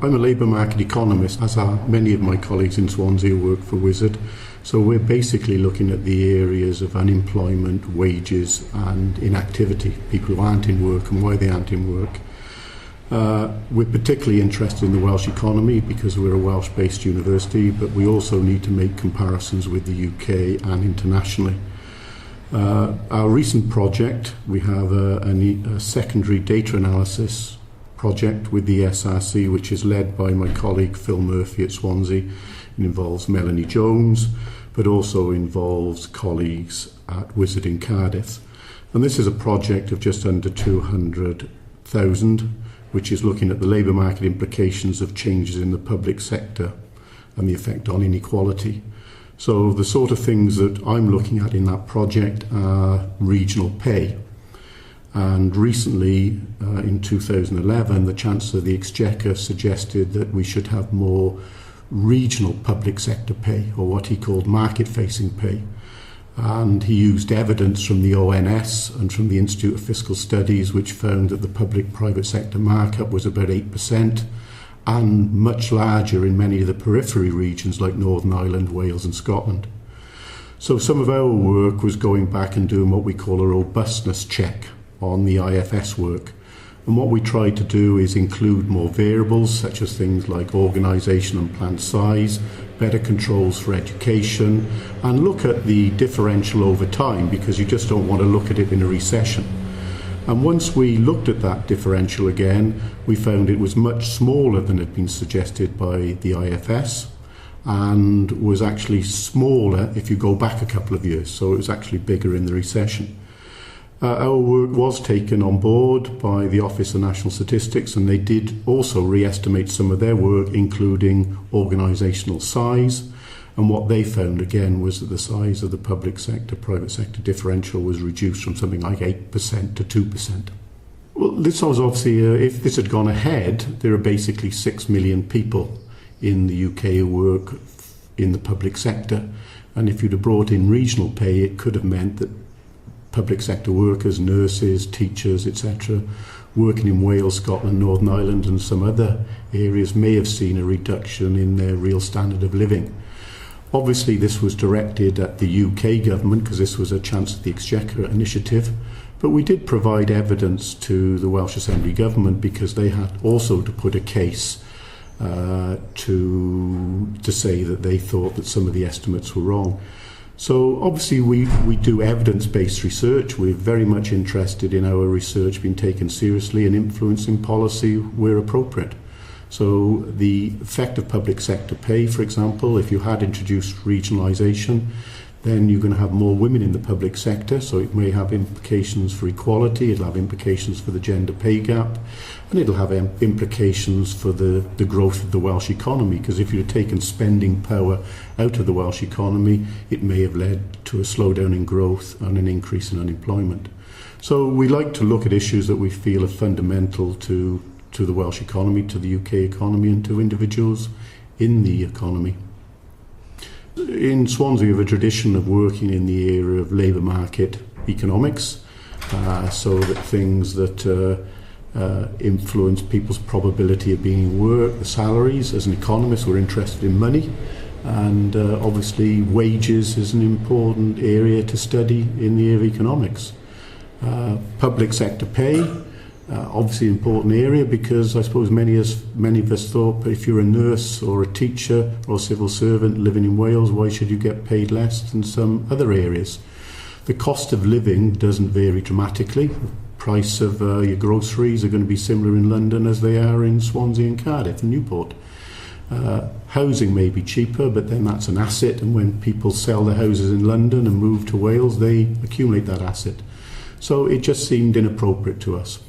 I'm a labour market economist, as are many of my colleagues in Swansea who work for Wizard. So we're basically looking at the areas of unemployment, wages and inactivity, people who aren't in work and why they aren't in work. We're particularly interested in the Welsh economy because we're a Welsh-based university, but we also need to make comparisons with the UK and internationally. Our recent project, we have a secondary data analysis project with the SRC, which is led by my colleague Phil Murphy at Swansea. It involves Melanie Jones, but also involves colleagues at Wizard in Cardiff. And this is a project of just under 200,000, which is looking at the labour market implications of changes in the public sector and the effect on inequality. So the sort of things that I'm looking at in that project are regional pay. And recently, in 2011, the Chancellor of the Exchequer suggested that we should have more regional public sector pay, or what he called market-facing pay. And he used evidence from the ONS and from the Institute of Fiscal Studies, which found that the public-private sector markup was about 8% and much larger in many of the periphery regions like Northern Ireland, Wales and Scotland. So some of our work was going back and doing what we call a robustness check on the IFS work. And what we tried to do is include more variables, such as things like organisation and plant size, better controls for education, and look at the differential over time, because you just don't want to look at it in a recession. And once we looked at that differential again, we found it was much smaller than had been suggested by the IFS, and was actually smaller if you go back a couple of years, so it was actually bigger in the recession. Our work was taken on board by the Office of National Statistics, and they did also re-estimate some of their work, including organisational size. And what they found again was that the size of the public sector, private sector differential was reduced from something like 8% to 2%. Well, this was obviously, if this had gone ahead, there are basically 6 million people in the UK who work in the public sector. And if you'd have brought in regional pay, it could have meant that public sector workers, nurses, teachers, etc., working in Wales, Scotland, Northern Ireland and some other areas may have seen a reduction in their real standard of living. Obviously this was directed at the UK government because this was a Chancellor of the Exchequer initiative, but we did provide evidence to the Welsh Assembly government because they had also to put a case to say that they thought that some of the estimates were wrong. So obviously we do evidence-based research. We're very much interested in our research being taken seriously and influencing policy where appropriate. So the effect of public sector pay, for example, if you had introduced regionalisation, then you're going to have more women in the public sector, so it may have implications for equality, it'll have implications for the gender pay gap, and it'll have implications for the growth of the Welsh economy, because if you'd taken spending power out of the Welsh economy, it may have led to a slowdown in growth and an increase in unemployment. So we like to look at issues that we feel are fundamental to the Welsh economy, to the UK economy, and to individuals in the economy. In Swansea, we have a tradition of working in the area of labour market economics, so that things that influence people's probability of being in work, the salaries. As an economist, we're interested in money, and obviously wages is an important area to study in the area of economics. Public sector pay, obviously an important area, because I suppose many of us thought, if you're a nurse or a teacher or a civil servant living in Wales, why should you get paid less than some other areas? The cost of living doesn't vary dramatically. The price of your groceries are going to be similar in London as they are in Swansea and Cardiff and Newport. Housing may be cheaper, but then that's an asset, and when people sell their houses in London and move to Wales, they accumulate that asset. So it just seemed inappropriate to us.